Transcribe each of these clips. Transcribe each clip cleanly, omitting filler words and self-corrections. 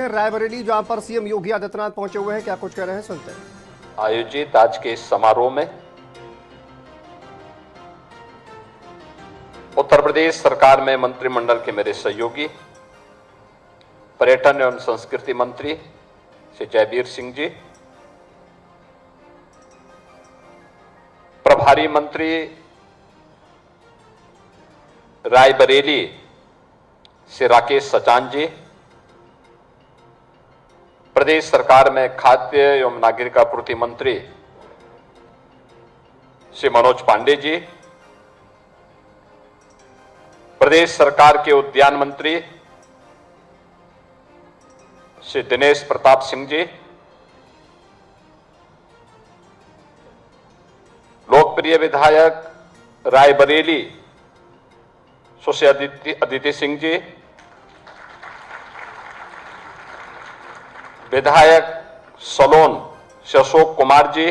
रायबरेली जहां पर सीएम योगी आदित्यनाथ पहुंचे हुए हैं, क्या कुछ कह रहे हैं, सुनते हैं। आयोजित आज के इस समारोह में उत्तर प्रदेश सरकार में मंत्रिमंडल के मेरे सहयोगी पर्यटन एवं संस्कृति मंत्री श्री जयवीर सिंह जी, प्रभारी मंत्री रायबरेली श्री राकेश सचान जी, प्रदेश सरकार में खाद्य एवं नागरिक आपूर्ति मंत्री श्री मनोज पांडे जी, प्रदेश सरकार के उद्यान मंत्री श्री दिनेश प्रताप सिंह जी, लोकप्रिय विधायक रायबरेली सुश्री अदिति सिंह जी, विधायक सलोन श्री अशोक कुमार जी,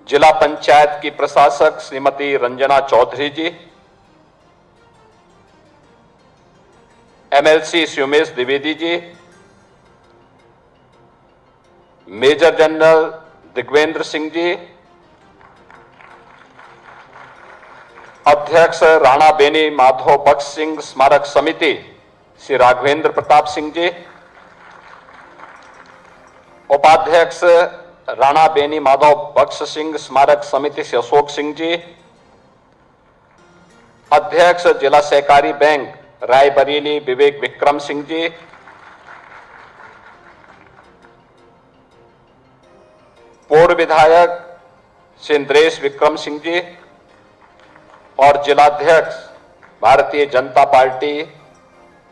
जिला पंचायत की प्रशासक श्रीमती रंजना चौधरी जी, MLC Shri Umesh Dwivedi ji, major general दिग्वेंद्र Singh ji, अध्यक्ष राणा बेनी माधव बख्श सिंह स्मारक समिति श्री राघवेंद्र प्रताप सिंह जी, उपाध्यक्ष राणा बेनी माधव बख्श सिंह स्मारक समिति श्री अशोक सिंह जी, अध्यक्ष जिला सहकारी बैंक रायबरेली विवेक विक्रम सिंह जी, पूर्व विधायक श्री इंद्रेश विक्रम सिंह जी और जिलाध्यक्ष भारतीय जनता पार्टी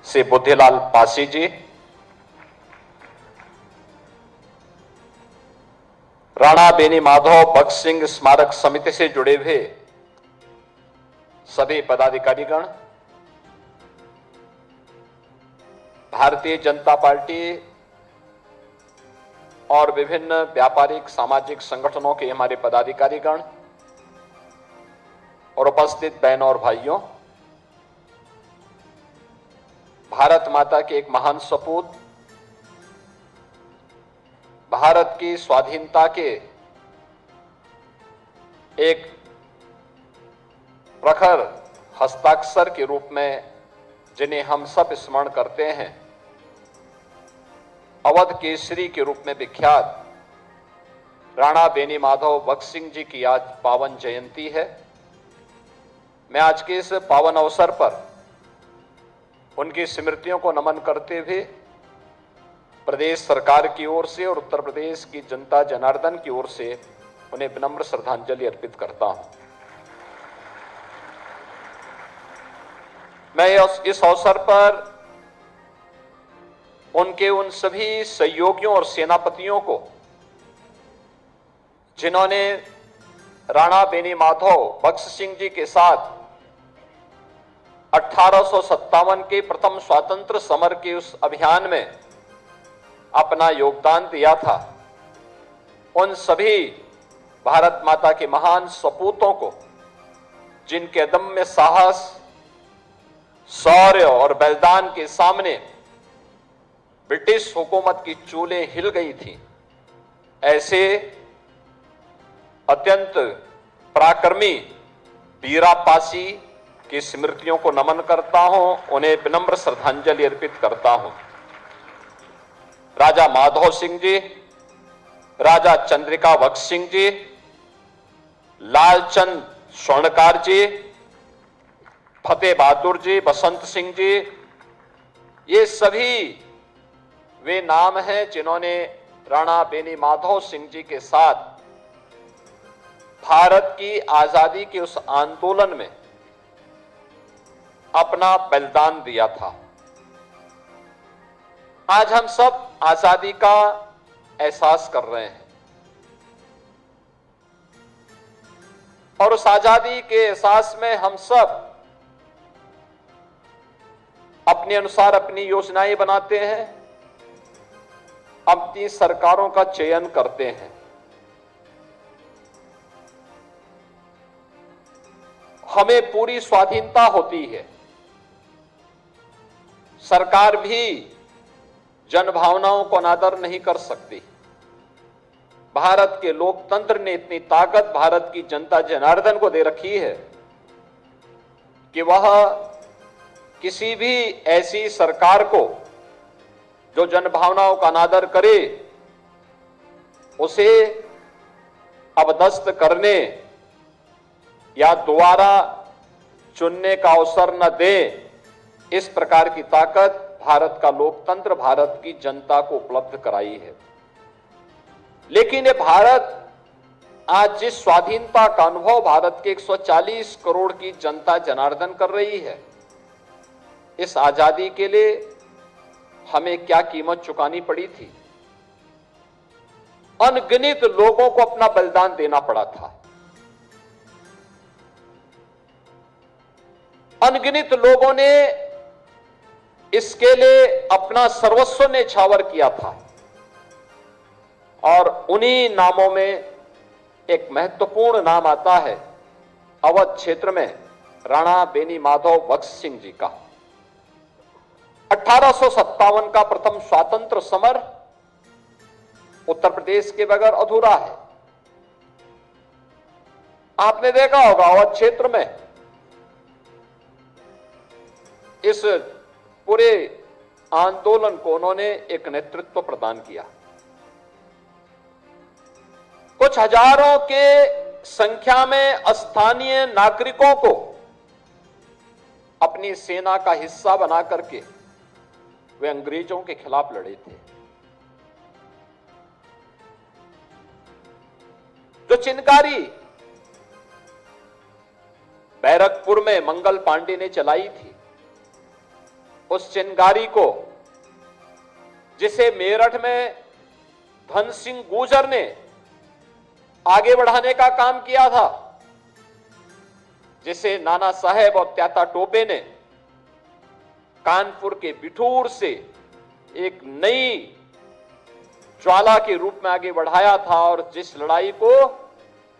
श्री बुद्धिलाल पासी जी, राणा बेनी माधव बख्श सिंह स्मारक समिति से जुड़े हुए सभी पदाधिकारीगण, भारतीय जनता पार्टी और विभिन्न व्यापारिक सामाजिक संगठनों के हमारे पदाधिकारीगण और उपस्थित बहनों और भाइयों, भारत माता के एक महान सपूत, भारत की स्वाधीनता के एक प्रखर हस्ताक्षर के रूप में जिन्हें हम सब स्मरण करते हैं, अवध केसरी के रूप में विख्यात राणा बेनी माधव बख्श सिंह जी की आज पावन जयंती है। मैं आज के इस पावन अवसर पर उनकी स्मृतियों को नमन करते हुए प्रदेश सरकार की ओर से और उत्तर प्रदेश की जनता जनार्दन की ओर से उन्हें विनम्र श्रद्धांजलि अर्पित करता हूं। मैं इस अवसर पर उनके उन सभी सहयोगियों और सेनापतियों को जिन्होंने राणा बेनी माधव बख्श सिंह जी के साथ 1857 के प्रथम स्वातंत्र समर के उस अभियान में अपना योगदान दिया था, उन सभी भारत माता के महान सपूतों को जिनके अदम्य साहस, शौर्य और बलिदान के सामने ब्रिटिश हुकूमत की चूलें हिल गई थी, ऐसे अत्यंत पराक्रमी बीरा पासी की स्मृतियों को नमन करता हूं, उन्हें विनम्र श्रद्धांजलि अर्पित करता हूं। राजा माधव सिंह जी, राजा चंद्रिका बख्श सिंह जी, लालचंद स्वर्णकार जी, फतेह बहादुर जी, बसंत सिंह जी, ये सभी वे नाम हैं जिन्होंने राणा बेनी माधव सिंह जी के साथ भारत की आजादी के उस आंदोलन में अपना बलिदान दिया था। आज हम सब आजादी का एहसास कर रहे हैं और उस आजादी के एहसास में हम सब अपने अनुसार अपनी योजनाएं बनाते हैं, अपनी सरकारों का चयन करते हैं। हमें पूरी स्वाधीनता होती है सरकार भी जनभावनाओं को अनादर नहीं कर सकती। भारत के लोकतंत्र ने इतनी ताकत भारत की जनता जनार्दन को दे रखी है कि वह किसी भी ऐसी सरकार को जो जनभावनाओं का अनादर करे उसे अपदस्थ करने या दोबारा चुनने का अवसर न दे, इस प्रकार की ताकत भारत का लोकतंत्र भारत की जनता को उपलब्ध कराई है। लेकिन ये भारत आज जिस स्वाधीनता का अनुभव भारत के 140 करोड़ की जनता जनार्दन कर रही है, इस आजादी के लिए हमें क्या कीमत चुकानी पड़ी थी। अनगिनत लोगों को अपना बलिदान देना पड़ा था। अनगिनत लोगों ने इसके लिए अपना सर्वस्व न्यौछावर किया था और उन्हीं नामों में एक महत्वपूर्ण नाम आता है अवध क्षेत्र में राणा बेनी माधव बख्श सिंह जी का। 1857 का प्रथम स्वातंत्र समर उत्तर प्रदेश के बगैर अधूरा है। आपने देखा होगा अवध क्षेत्र में इस पूरे आंदोलन को उन्होंने एक नेतृत्व प्रदान किया। कुछ हजारों के संख्या में स्थानीय नागरिकों को अपनी सेना का हिस्सा बना करके वे अंग्रेजों के खिलाफ लड़े थे। जो चिनगारी बैरकपुर में मंगल पांडे ने चलाई थी, उस चिनगारी को जिसे मेरठ में धन सिंह गुर्जर ने आगे बढ़ाने का काम किया था, जिसे नाना साहेब और त्याता टोपे ने कानपुर के बिठूर से एक नई ज्वाला के रूप में आगे बढ़ाया था, और जिस लड़ाई को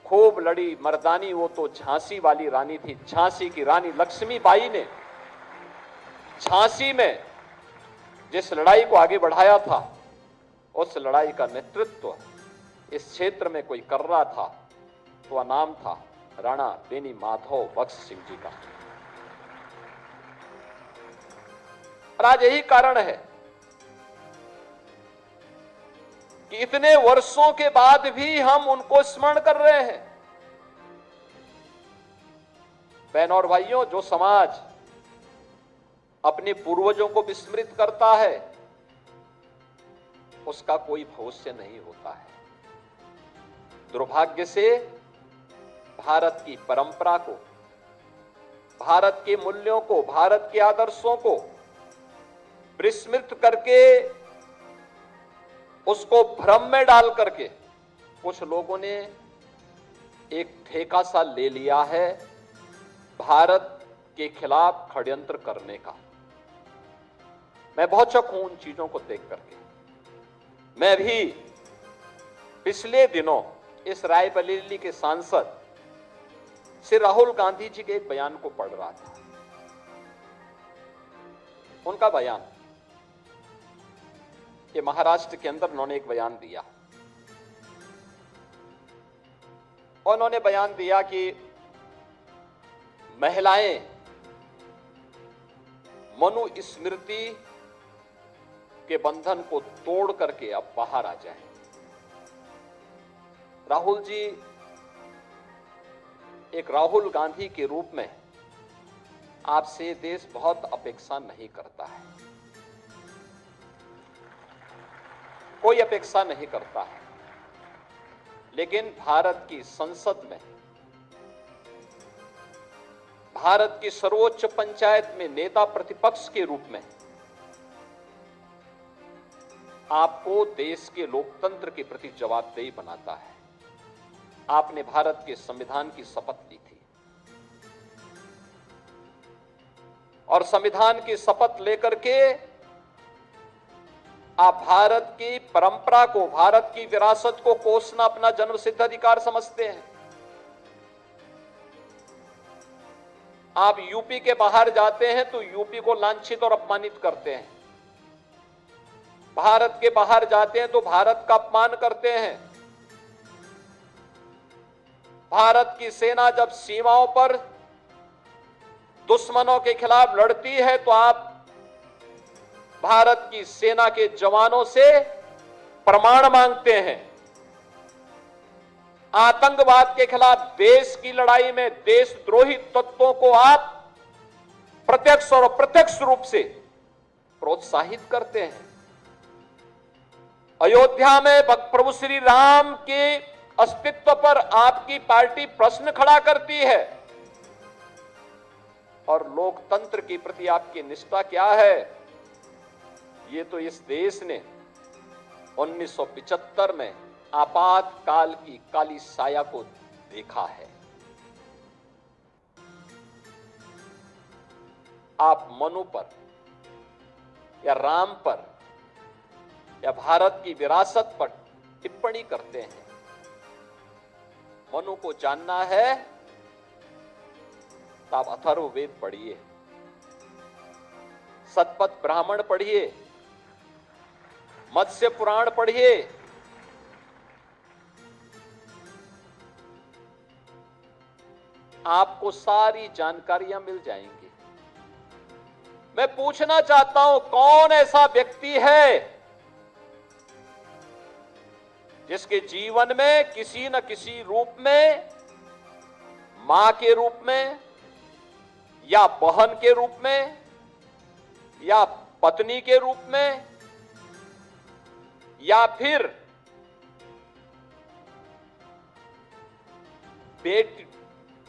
खूब लड़ी मर्दानी वो तो झांसी वाली रानी थी। झांसी की रानी लक्ष्मीबाई ने झांसी में जिस लड़ाई को आगे बढ़ाया था, उस लड़ाई का नेतृत्व इस क्षेत्र में कोई कर रहा था तो वह नाम था राणा बेनी माधव बख्श सिंह जी का। और आज यही कारण है कि इतने वर्षों के बाद भी हम उनको स्मरण कर रहे हैं। बहनों और भाइयों, जो समाज अपने पूर्वजों को विस्मृत करता है उसका कोई भविष्य नहीं होता है। दुर्भाग्य से भारत की परंपरा को, भारत के मूल्यों को, भारत के आदर्शों को विस्मृत करके उसको भ्रम में डाल करके कुछ लोगों ने एक ठेका सा ले लिया है भारत के खिलाफ षड्यंत्र करने का। मैं बहुत शौक हूं उन चीजों को देख करके। मैं भी पिछले दिनों इस रायबरेली के सांसद श्री राहुल गांधी जी के एक बयान को पढ़ रहा था। उनका बयान, ये महाराष्ट्र के अंदर उन्होंने एक बयान दिया और उन्होंने बयान दिया कि महिलाएं मनुस्मृति के बंधन को तोड़ करके अब बाहर आ जाएं। राहुल जी एक राहुल गांधी के रूप में आपसे देश बहुत अपेक्षा नहीं करता है, कोई अपेक्षा नहीं करता है। लेकिन भारत की संसद में, भारत की सर्वोच्च पंचायत में नेता प्रतिपक्ष के रूप में आपको देश के लोकतंत्र के प्रति जवाबदेही बनाता है। आपने भारत के संविधान की शपथ ली थी और संविधान की शपथ लेकर के आप भारत की परंपरा को, भारत की विरासत को कोसना अपना जन्मसिद्ध अधिकार समझते हैं। आप यूपी के बाहर जाते हैं तो यूपी को लांछित और अपमानित करते हैं, भारत के बाहर जाते हैं तो भारत का अपमान करते हैं। भारत की सेना जब सीमाओं पर दुश्मनों के खिलाफ लड़ती है तो आप भारत की सेना के जवानों से प्रमाण मांगते हैं। आतंकवाद के खिलाफ देश की लड़ाई में देशद्रोही तत्वों को आप प्रत्यक्ष और अप्रत्यक्ष रूप से प्रोत्साहित करते हैं। अयोध्या में प्रभु श्री राम के अस्तित्व पर आपकी पार्टी प्रश्न खड़ा करती है, और लोकतंत्र के प्रति आपकी निष्ठा क्या है, ये तो इस देश ने 1975 में आपातकाल की काली साया को देखा है। आप मनु पर या राम पर या भारत की विरासत पर टिप्पणी करते हैं। मनु को जानना है तो आप अथर्ववेद पढ़िए, शतपथ ब्राह्मण पढ़िए, मत्स्य पुराण पढ़िए, आपको सारी जानकारियां मिल जाएंगी। मैं पूछना चाहता हूं, कौन ऐसा व्यक्ति है जिसके जीवन में किसी न किसी रूप में, मां के रूप में या बहन के रूप में या पत्नी के रूप में या फिर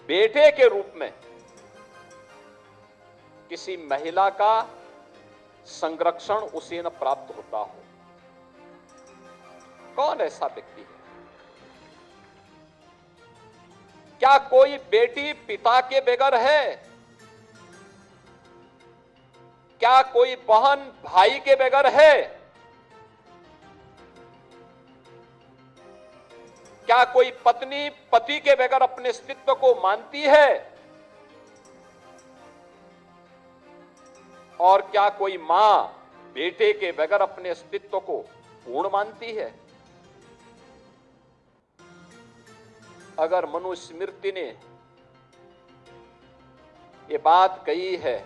बेटे के रूप में किसी महिला का संरक्षण उसे न प्राप्त होता हो? कौन ऐसा व्यक्ति है? क्या कोई बेटी पिता के बगैर है? क्या कोई बहन भाई के बगैर है? क्या कोई पत्नी पति के बगैर अपने अस्तित्व को मानती है? और क्या कोई मां बेटे के बगैर अपने अस्तित्व को पूर्ण मानती है? अगर मनुस्मृति ने ये बात कही है,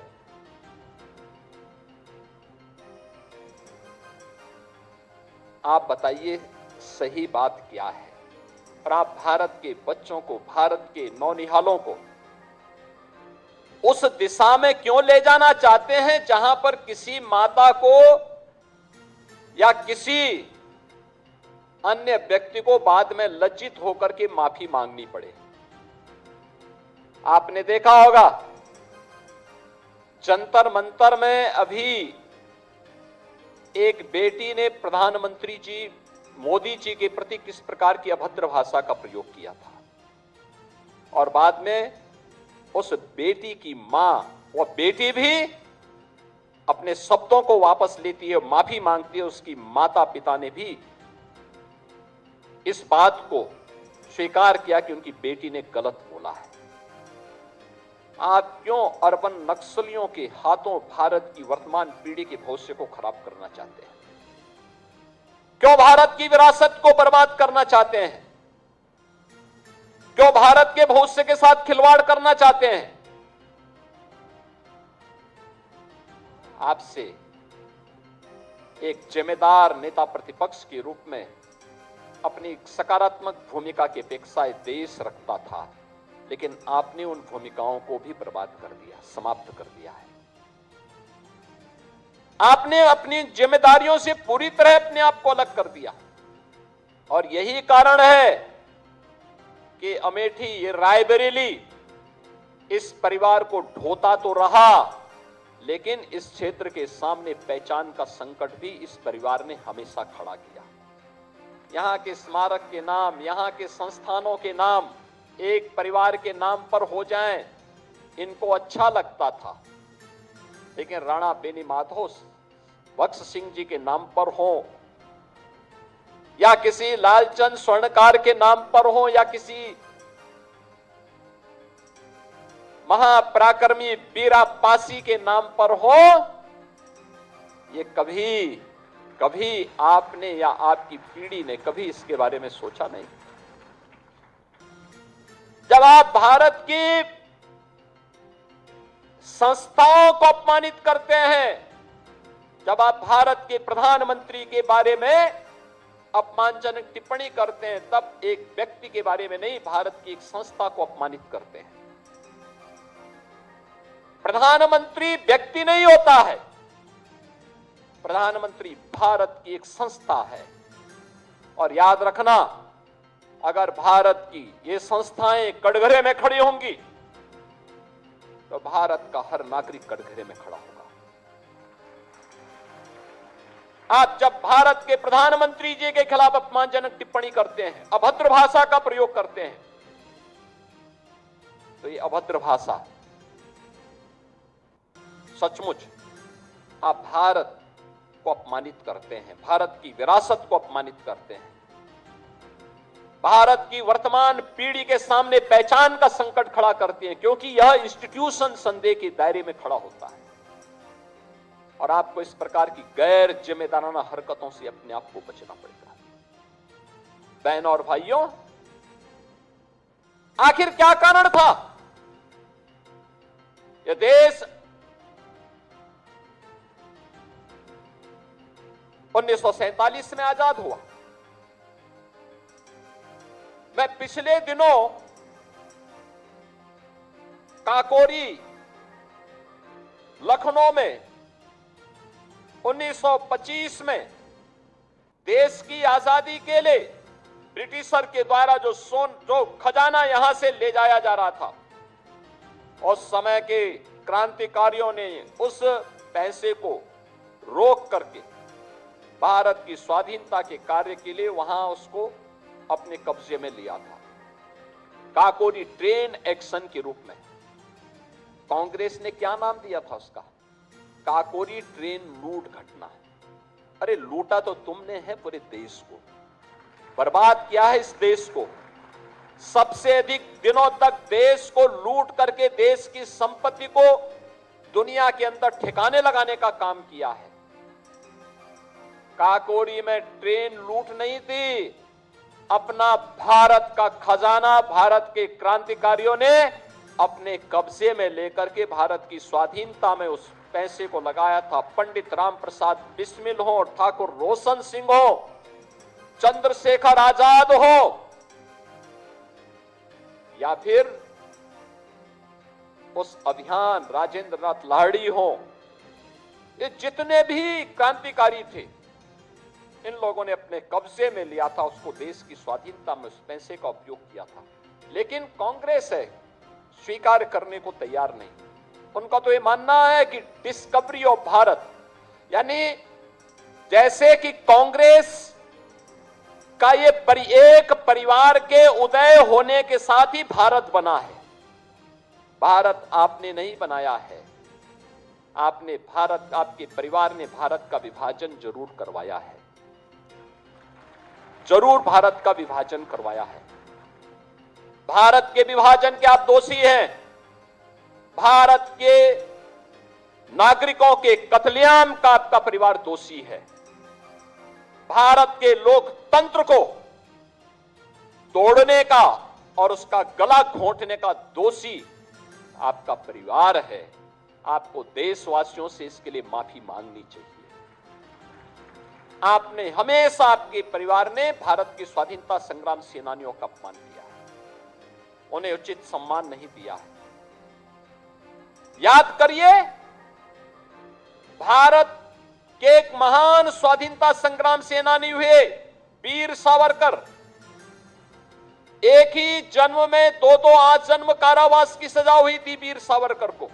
आप बताइए सही बात क्या है? और आप भारत के बच्चों को, भारत के नौनिहालों को उस दिशा में क्यों ले जाना चाहते हैं जहां पर किसी माता को या किसी अन्य व्यक्ति को बाद में लज्जित होकर के माफी मांगनी पड़े? आपने देखा होगा जंतर मंतर में अभी एक बेटी ने प्रधानमंत्री जी मोदी जी के प्रति किस प्रकार की अभद्र भाषा का प्रयोग किया था, और बाद में उस बेटी की मां, वो बेटी भी अपने शब्दों को वापस लेती है, माफी मांगती है। उसकी माता पिता ने भी इस बात को स्वीकार किया कि उनकी बेटी ने गलत बोला है। आप क्यों अर्बन नक्सलियों के हाथों भारत की वर्तमान पीढ़ी के भविष्य को खराब करना चाहते हैं? क्यों भारत की विरासत को बर्बाद करना चाहते हैं? क्यों भारत के भविष्य के साथ खिलवाड़ करना चाहते हैं? आपसे एक जिम्मेदार नेता प्रतिपक्ष के रूप में अपनी सकारात्मक भूमिका की अपेक्षा देश रखता था, लेकिन आपने उन भूमिकाओं को भी बर्बाद कर दिया, समाप्त कर दिया है। आपने अपनी जिम्मेदारियों से पूरी तरह अपने आप को अलग कर दिया, और यही कारण है कि अमेठी, ये रायबरेली इस परिवार को ढोता तो रहा, लेकिन इस क्षेत्र के सामने पहचान का संकट भी इस परिवार ने हमेशा खड़ा किया। यहां के स्मारक के नाम, यहां के संस्थानों के नाम एक परिवार के नाम पर हो जाएं, इनको अच्छा लगता था, लेकिन राणा बेनीमाधव बख्श सिंह जी के नाम पर हो, या किसी लालचंद स्वर्णकार के नाम पर हो, या किसी महापराक्रमी बीरा पासी के नाम पर हो, ये कभी कभी आपने या आपकी पीढ़ी ने कभी इसके बारे में सोचा नहीं। जब आप भारत की संस्थाओं को अपमानित करते हैं, जब आप भारत के प्रधानमंत्री के बारे में अपमानजनक टिप्पणी करते हैं, तब एक व्यक्ति के बारे में नहीं, भारत की एक संस्था को अपमानित करते हैं। प्रधानमंत्री व्यक्ति नहीं होता है, प्रधानमंत्री भारत की एक संस्था है। और याद रखना, अगर भारत की ये संस्थाएं कटघरे में खड़ी होंगी तो भारत का हर नागरिक कटघरे में खड़ा होगा। आप जब भारत के प्रधानमंत्री जी के खिलाफ अपमानजनक टिप्पणी करते हैं, अभद्र भाषा का प्रयोग करते हैं, तो ये अभद्र भाषा सचमुच आप भारत को अपमानित करते हैं, भारत की विरासत को अपमानित करते हैं, भारत की वर्तमान पीढ़ी के सामने पहचान का संकट खड़ा करते हैं, क्योंकि यह इंस्टीट्यूशन संदेह के दायरे में खड़ा होता है। और आपको इस प्रकार की गैर जिम्मेदाराना हरकतों से अपने आप को बचना पड़ेगा। बहनों और भाइयों, आखिर क्या कारण था? यह देश 1947 में आजाद हुआ। मैं पिछले दिनों काकोरी, लखनऊ में 1925 में देश की आजादी के लिए ब्रिटिशर के द्वारा जो खजाना यहां से ले जाया जा रहा था, उस समय के क्रांतिकारियों ने उस पैसे को रोक करके भारत की स्वाधीनता के कार्य के लिए वहां उसको अपने कब्जे में लिया था, काकोरी ट्रेन एक्शन के रूप में। कांग्रेस ने क्या नाम दिया था उसका? काकोरी ट्रेन लूट घटना। अरे लूटा तो तुमने है पूरे देश को, बर्बाद किया है इस देश को। सबसे अधिक दिनों तक देश को लूट करके देश की संपत्ति को दुनिया के अंदर ठिकाने लगाने का काम किया है। काकोरी में ट्रेन लूट नहीं थी, अपना भारत का खजाना भारत के क्रांतिकारियों ने अपने कब्जे में लेकर के भारत की स्वाधीनता में उस पैसे को लगाया था। पंडित राम प्रसाद बिस्मिल हो, ठाकुर रोशन सिंह हो, चंद्रशेखर आजाद हो, या फिर उस अभियान राजेंद्र नाथ लाहिड़ी हो, ये जितने भी क्रांतिकारी थे, इन लोगों ने अपने कब्जे में लिया था उसको, देश की स्वाधीनता में उस पैसे का उपयोग किया था। लेकिन कांग्रेस है स्वीकार करने को तैयार नहीं। उनका तो ये मानना है कि डिस्कवरी ऑफ भारत, यानी जैसे कि कांग्रेस का ये एक परिवार के उदय होने के साथ ही भारत बना है। भारत आपने नहीं बनाया है, आपके परिवार ने भारत का विभाजन जरूर करवाया है, जरूर भारत का विभाजन करवाया है। भारत के विभाजन के आप दोषी हैं। भारत के नागरिकों के कत्लेआम का आपका परिवार दोषी है। भारत के लोकतंत्र को तोड़ने का और उसका गला घोंटने का दोषी आपका परिवार है। आपको देशवासियों से इसके लिए माफी मांगनी चाहिए। आपने हमेशा, आपके परिवार ने भारत के स्वाधीनता संग्राम सेनानियों का अपमान किया है, उन्हें उचित सम्मान नहीं दिया है। याद करिए, भारत के एक महान स्वाधीनता संग्राम सेनानी हुए वीर सावरकर, एक ही जन्म में दो आजन्म कारावास की सजा हुई थी वीर सावरकर को।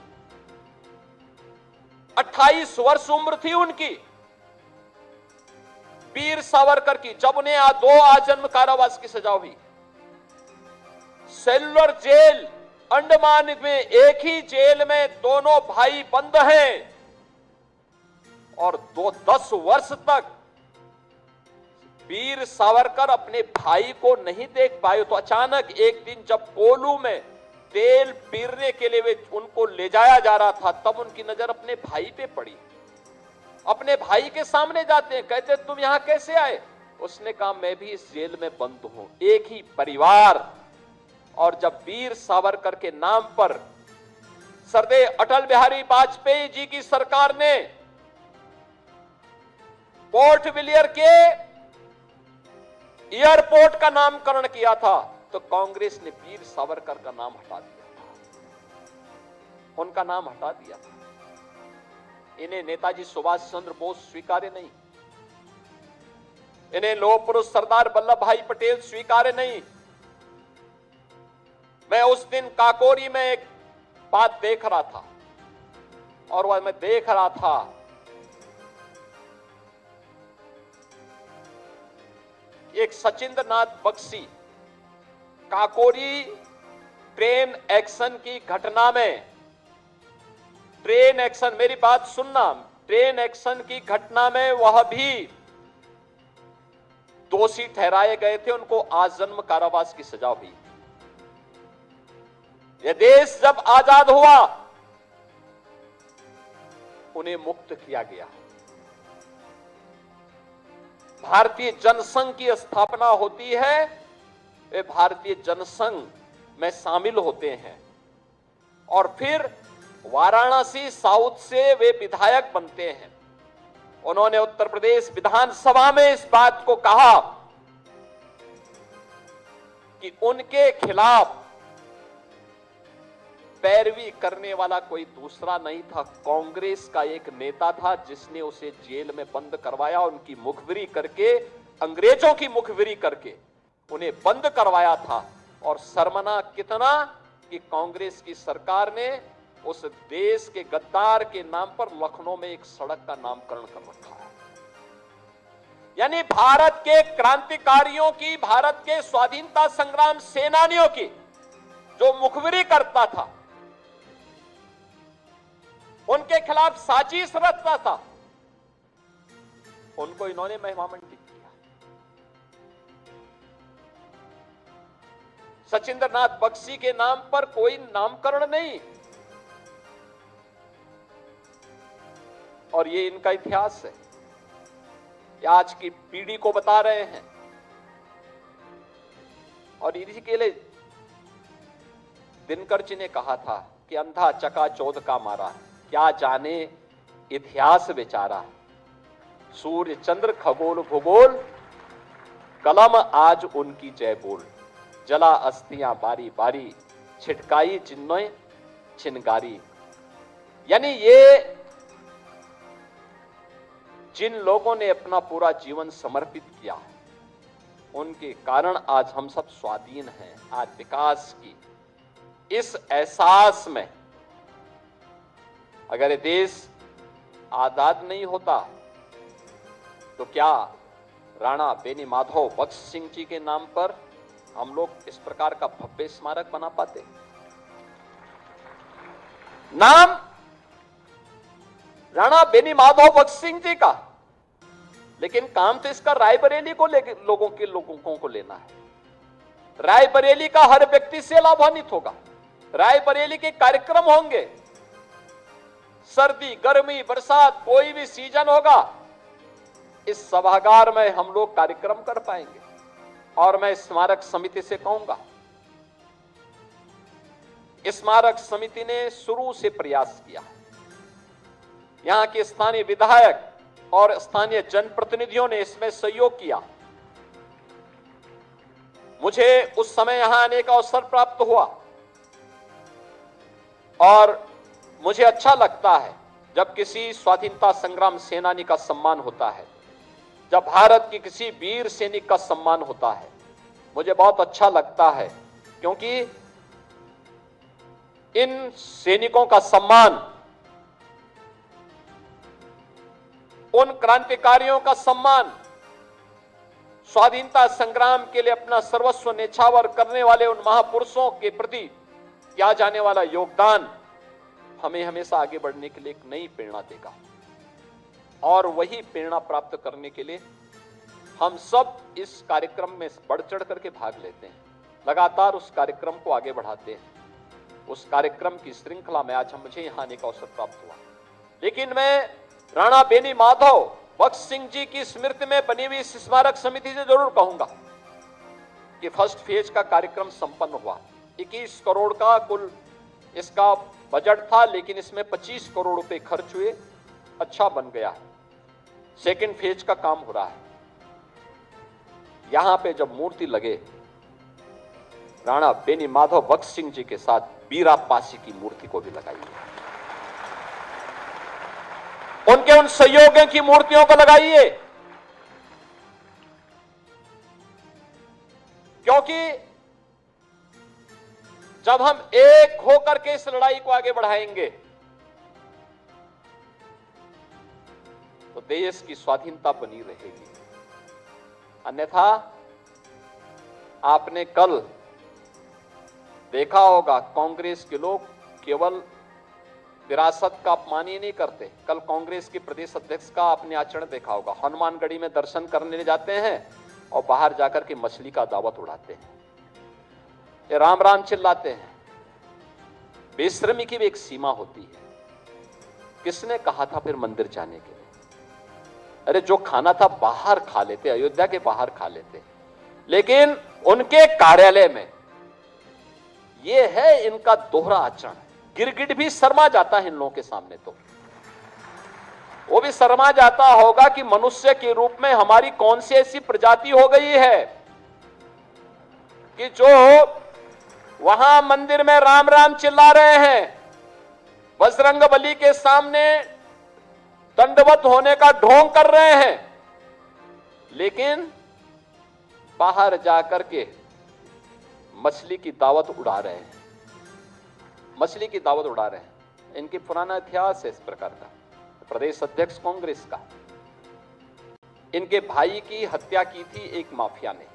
28 वर्ष उम्र थी उनकी, वीर सावरकर की, जब उन्हें 2 आजन्म कारावास की सजा हुई। सेलुलर जेल अंडमान में, एक ही जेल में दोनों भाई बंद हैं और 10 वर्ष तक वीर सावरकर अपने भाई को नहीं देख पाए। तो अचानक एक दिन जब कोलू में तेल पीरने के लिए उनको ले जाया जा रहा था, तब उनकी नजर अपने भाई पे पड़ी। अपने भाई के सामने जाते हैं, कहते तुम यहां कैसे आए? उसने कहा मैं भी इस जेल में बंद हूं, एक ही परिवार। और जब वीर सावरकर के नाम पर सरदेय अटल बिहारी वाजपेयी जी की सरकार ने पोर्ट विलियर के एयरपोर्ट का नामकरण किया था, तो कांग्रेस ने वीर सावरकर का नाम हटा दिया था, उनका नाम हटा दिया था। इन्हें नेताजी सुभाष चंद्र बोस स्वीकार्य नहीं, इन्हें लौह पुरुष सरदार वल्लभ भाई पटेल स्वीकार्य नहीं। मैं उस दिन काकोरी में एक बात देख रहा था, और वह मैं देख रहा था एक सचिंद्र नाथ बख्शी काकोरी ट्रेन एक्शन की घटना में, ट्रेन एक्शन, मेरी बात सुनना, ट्रेन एक्शन की घटना में वह भी दोषी ठहराए गए थे, उनको आजीवन कारावास की सजा हुई। यह देश जब आजाद हुआ उन्हें मुक्त किया गया। भारतीय जनसंघ की स्थापना होती है, वे भारतीय जनसंघ में शामिल होते हैं, और फिर वाराणसी साउथ से वे विधायक बनते हैं। उन्होंने उत्तर प्रदेश विधानसभा में इस बात को कहा कि उनके खिलाफ पैरवी करने वाला कोई दूसरा नहीं था, कांग्रेस का एक नेता था जिसने उसे जेल में बंद करवाया, उनकी मुखबिरी करके, अंग्रेजों की मुखबिरी करके उन्हें बंद करवाया था। और शर्मना कितना कि कांग्रेस की सरकार ने उस देश के गद्दार के नाम पर लखनऊ में एक सड़क का नामकरण कर रखा है। यानी भारत के क्रांतिकारियों की, भारत के स्वाधीनता संग्राम सेनानियों की जो मुखबिरी करता था, उनके खिलाफ साजिश रचता था, उनको इन्होंने महिमामंडित किया। सचिंद्र नाथ बख्शी के नाम पर कोई नामकरण नहीं, और ये इनका इतिहास है, ये आज की पीढ़ी को बता रहे हैं। और इसी के लिए दिनकर जी ने कहा था कि अंधा चकाचौंध का मारा, क्या जाने इतिहास बेचारा, सूर्य चंद्र खगोल भूगोल, कलम आज उनकी जय बोल, जला अस्थियां बारी बारी, छिटकाई जिन्होंने छिनगारी। यानी ये जिन लोगों ने अपना पूरा जीवन समर्पित किया, उनके कारण आज हम सब स्वाधीन हैं। आज विकास की इस एहसास में, अगर ये देश आजाद नहीं होता तो क्या राणा बेनी माधव बख्श सिंह जी के नाम पर हम लोग इस प्रकार का भव्य स्मारक बना पाते? नाम राणा बेनी माधव बख्श सिंह जी का, लेकिन काम तो इसका रायबरेली को लोगों को लेना है। रायबरेली का हर व्यक्ति से लाभान्वित होगा, रायबरेली के कार्यक्रम होंगे, सर्दी गर्मी बरसात कोई भी सीजन होगा, इस सभागार में हम लोग कार्यक्रम कर पाएंगे। और मैं स्मारक समिति से कहूंगा, स्मारक समिति ने शुरू से प्रयास किया, यहां के स्थानीय विधायक और स्थानीय जनप्रतिनिधियों ने इसमें सहयोग किया। मुझे उस समय यहां आने का अवसर प्राप्त हुआ, और मुझे अच्छा लगता है जब किसी स्वाधीनता संग्राम सेनानी का सम्मान होता है, जब भारत की किसी वीर सैनिक का सम्मान होता है, मुझे बहुत अच्छा लगता है, क्योंकि इन सैनिकों का सम्मान, उन क्रांतिकारियों का सम्मान, स्वाधीनता संग्राम के लिए अपना सर्वस्व न्यौछावर करने वाले उन महापुरुषों के प्रति किया जाने वाला योगदान हमें हमेशा आगे बढ़ने के लिए एक नई प्रेरणा देगा। और वही प्रेरणा प्राप्त करने के लिए हम सब इस कार्यक्रम में बढ़ चढ़ करके भाग लेते हैं, लगातार उस कार्यक्रम को आगे बढ़ाते हैं। उस कार्यक्रम की श्रृंखला में आज मुझे यहां आने का अवसर प्राप्त हुआ। लेकिन मैं राणा बेनी माधव भगत सिंह जी की स्मृति में बनी हुई इस स्मारक समिति से जरूर कहूंगा कि फर्स्ट फेज का कार्यक्रम संपन्न हुआ। 21 करोड़ का कुल इसका बजट था, लेकिन इसमें 25 करोड़ रुपए खर्च हुए, अच्छा बन गया। सेकंड फेज का काम हो रहा है। यहां पे जब मूर्ति लगे, राणा बेनी माधव भगत सिंह जी के साथ बीरा पासी की मूर्ति को भी लगाइए, उनके उन सहयोगियों की मूर्तियों को लगाइए, क्योंकि जब हम एक होकर के इस लड़ाई को आगे बढ़ाएंगे तो देश की स्वाधीनता बनी रहेगी। अन्यथा आपने कल देखा होगा, कांग्रेस के लोग केवल विरासत का अपमान ही नहीं करते। कल कांग्रेस के प्रदेश अध्यक्ष का आपने आचरण देखा होगा। हनुमानगढ़ी में दर्शन करने जाते हैं और बाहर जाकर के मछली का दावत उड़ाते हैं, ये राम राम चिल्लाते हैं। बेशर्मी की भी एक सीमा होती है। किसने कहा था फिर मंदिर जाने के लिए? अरे जो खाना था बाहर खा लेते, अयोध्या के बाहर खा लेते, लेकिन उनके कार्यालय में ये है इनका दोहरा आचरण। गिरगिट भी शर्मा जाता है इन लोगों के सामने, तो वो भी शर्मा जाता होगा कि मनुष्य के रूप में हमारी कौन सी ऐसी प्रजाति हो गई है कि जो वहां मंदिर में राम राम चिल्ला रहे हैं, बजरंगबली के सामने दंडवत होने का ढोंग कर रहे हैं, लेकिन बाहर जाकर के मछली की दावत उड़ा रहे हैं, मछली की दावत उड़ा रहे हैं। इनकी पुराना इतिहास है इस प्रकार का। प्रदेश अध्यक्ष कांग्रेस का, इनके भाई की हत्या की थी एक माफिया ने,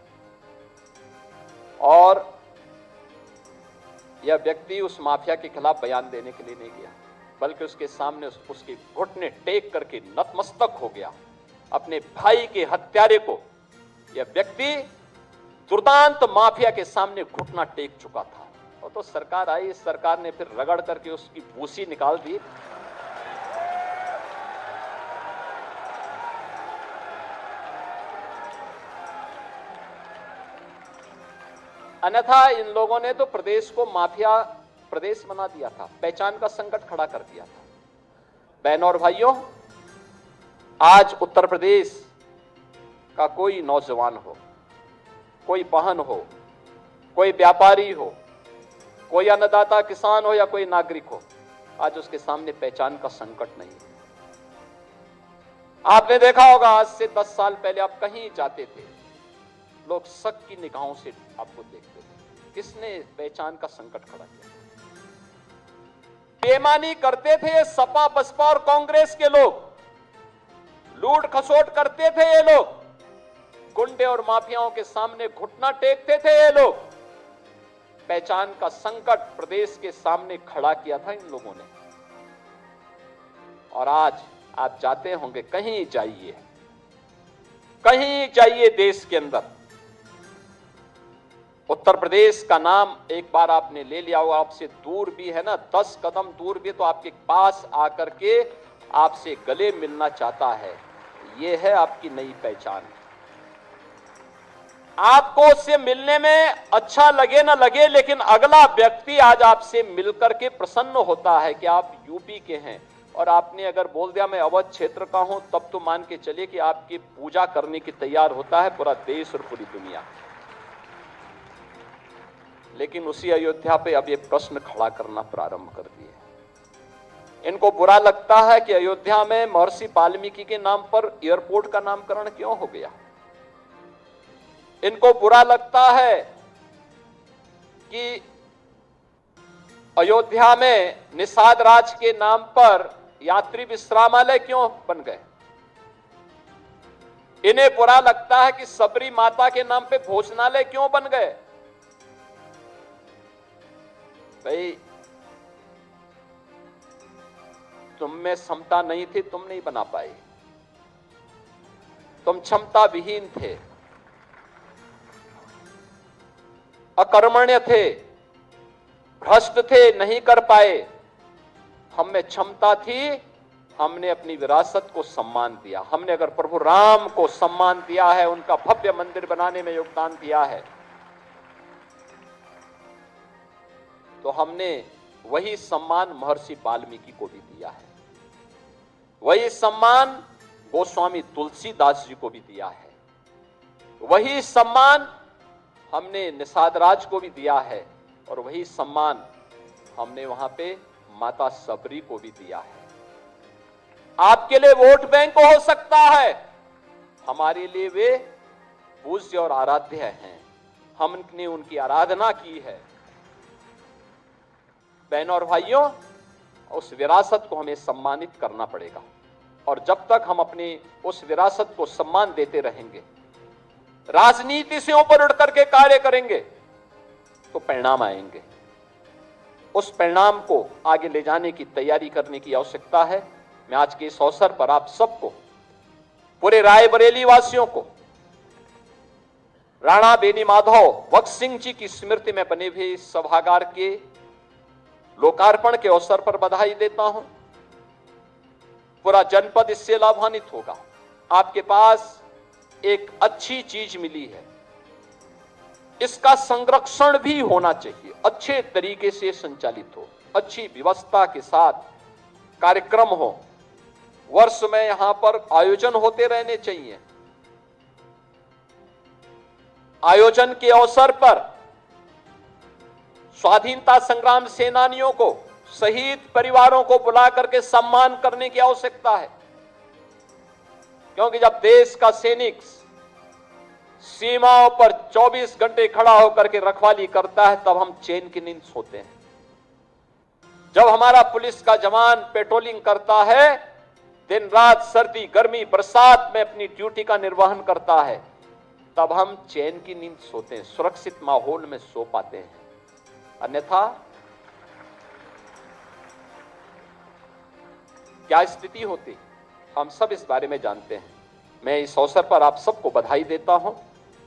और यह व्यक्ति उस माफिया के खिलाफ बयान देने के लिए नहीं गया, बल्कि उसके सामने उसके घुटने टेक करके नतमस्तक हो गया। अपने भाई के हत्यारे को यह व्यक्ति दुर्दांत माफिया के सामने घुटना टेक चुका था। और तो सरकार आई, सरकार ने फिर रगड़ करके उसकी भूसी निकाल दी। अन्यथा इन लोगों ने तो प्रदेश को माफिया प्रदेश बना दिया था, पहचान का संकट खड़ा कर दिया था। बहनों और भाइयों, आज उत्तर प्रदेश का कोई नौजवान हो, कोई बहन हो, कोई व्यापारी हो, कोई अन्नदाता किसान हो या कोई नागरिक हो, आज उसके सामने पहचान का संकट नहीं है। आपने देखा होगा, आज से 10 साल पहले आप कहीं जाते थे, लोग शक की निगाहों से आपको देखते थे। किसने पहचान का संकट खड़ा किया? बेईमानी करते थे ये सपा बसपा और कांग्रेस के लोग, लूट खसोट करते थे ये लोग, गुंडे और माफियाओं के सामने घुटना टेकते थे ये लोग। पहचान का संकट प्रदेश के सामने खड़ा किया था इन लोगों ने। और आज आप जाते होंगे, कहीं जाइए देश के अंदर, उत्तर प्रदेश का नाम एक बार आपने ले लिया होगा, आपसे दूर भी है ना, 10 कदम दूर भी, तो आपके पास आकर के आपसे गले मिलना चाहता है। यह है आपकी नई पहचान। आपको उससे मिलने में अच्छा लगे ना लगे, लेकिन अगला व्यक्ति आज आपसे मिलकर के प्रसन्न होता है कि आप यूपी के हैं। और आपने अगर बोल दिया मैं अवध क्षेत्र का हूं, तब तो मान के चलिए कि आपकी पूजा करने की तैयार होता है पूरा देश और पूरी दुनिया। लेकिन उसी अयोध्या पे अब ये प्रश्न खड़ा करना प्रारंभ कर दिए। इनको बुरा लगता है कि अयोध्या में महर्षि वाल्मीकि के नाम पर एयरपोर्ट का नामकरण क्यों हो गया। इनको बुरा लगता है कि अयोध्या में निषाद राज के नाम पर यात्री विश्रामालय क्यों बन गए। इन्हें बुरा लगता है कि सबरी माता के नाम पे भोजनालय क्यों बन गए। भाई, तुम में क्षमता नहीं थी, तुम नहीं बना पाए, तुम क्षमता विहीन थे, अकर्मण्य थे, भ्रष्ट थे, नहीं कर पाए, हम में क्षमता थी, हमने अपनी विरासत को सम्मान दिया। हमने अगर प्रभु राम को सम्मान दिया है, उनका भव्य मंदिर बनाने में योगदान दिया है, तो हमने वही सम्मान महर्षि वाल्मीकि को भी दिया है, वही सम्मान गोस्वामी तुलसीदास जी को भी दिया है, वही सम्मान हमने निषाद राज को भी दिया है, और वही सम्मान हमने वहां पे माता सबरी को भी दिया है। आपके लिए वोट बैंक हो सकता है, हमारे लिए वे पूज्य और आराध्य हैं। हमने उनकी आराधना की है। बहनों और भाइयों, उस विरासत को हमें सम्मानित करना पड़ेगा, और जब तक हम अपनी उस विरासत को सम्मान देते रहेंगे, राजनीति से ऊपर उठ करके कार्य करेंगे, तो परिणाम आएंगे। उस परिणाम को आगे ले जाने की तैयारी करने की आवश्यकता है। मैं आज के इस अवसर पर आप सबको, पूरे रायबरेली वासियों को, राणा बेनी माधव भगत सिंह जी की स्मृति में बने हुए इस सभागार के लोकार्पण के अवसर पर बधाई देता हूं। पूरा जनपद इससे लाभान्वित होगा। आपके पास एक अच्छी चीज मिली है, इसका संरक्षण भी होना चाहिए, अच्छे तरीके से संचालित हो, अच्छी व्यवस्था के साथ कार्यक्रम हो, वर्ष में यहां पर आयोजन होते रहने चाहिए। आयोजन के अवसर पर स्वाधीनता संग्राम सेनानियों को, शहीद परिवारों को बुला करके सम्मान करने की आवश्यकता है, क्योंकि जब देश का सैनिक सीमाओं पर 24 घंटे खड़ा होकर के रखवाली करता है, तब हम चैन की नींद सोते हैं। जब हमारा पुलिस का जवान पेट्रोलिंग करता है, दिन रात सर्दी गर्मी बरसात में अपनी ड्यूटी का निर्वहन करता है, तब हम चैन की नींद सोते हैं, सुरक्षित माहौल में सो पाते हैं। अन्यथा क्या स्थिति होती, हम सब इस बारे में जानते हैं। मैं इस अवसर पर आप सबको बधाई देता हूं,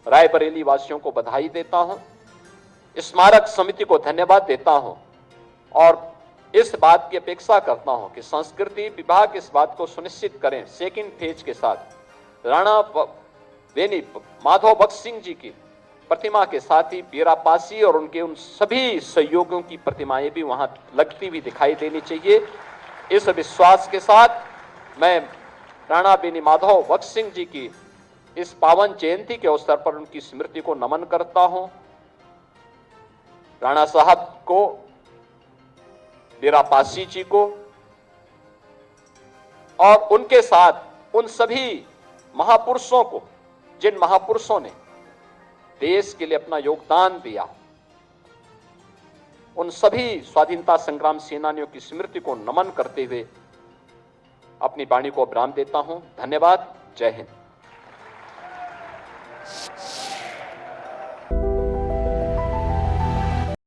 रायबरेली वासियों को बधाई देता हूं, स्मारक समिति को धन्यवाद देता हूं, और इस बात की अपेक्षा करता हूं कि संस्कृति विभाग इस बात को सुनिश्चित करें, सेकंड फेज के साथ राणा बेनी माधव भगत सिंह जी की प्रतिमा के साथ ही बीरापासी और उनके उन सभी सहयोगियों की प्रतिमाएं भी वहां लगती हुई दिखाई देनी चाहिए। इस विश्वास के साथ मैं राणा बेनी माधव भगत सिंह जी की इस पावन जयंती के अवसर पर उनकी स्मृति को नमन करता हूं। राणा साहब को, बीरापासी जी को, और उनके साथ उन सभी महापुरुषों को, जिन महापुरुषों ने देश के लिए अपना योगदान दिया, उन सभी स्वाधीनता संग्राम सेनानियों की स्मृति को नमन करते हुए अपनी वाणी को विराम देता हूं। धन्यवाद। जय हिंद।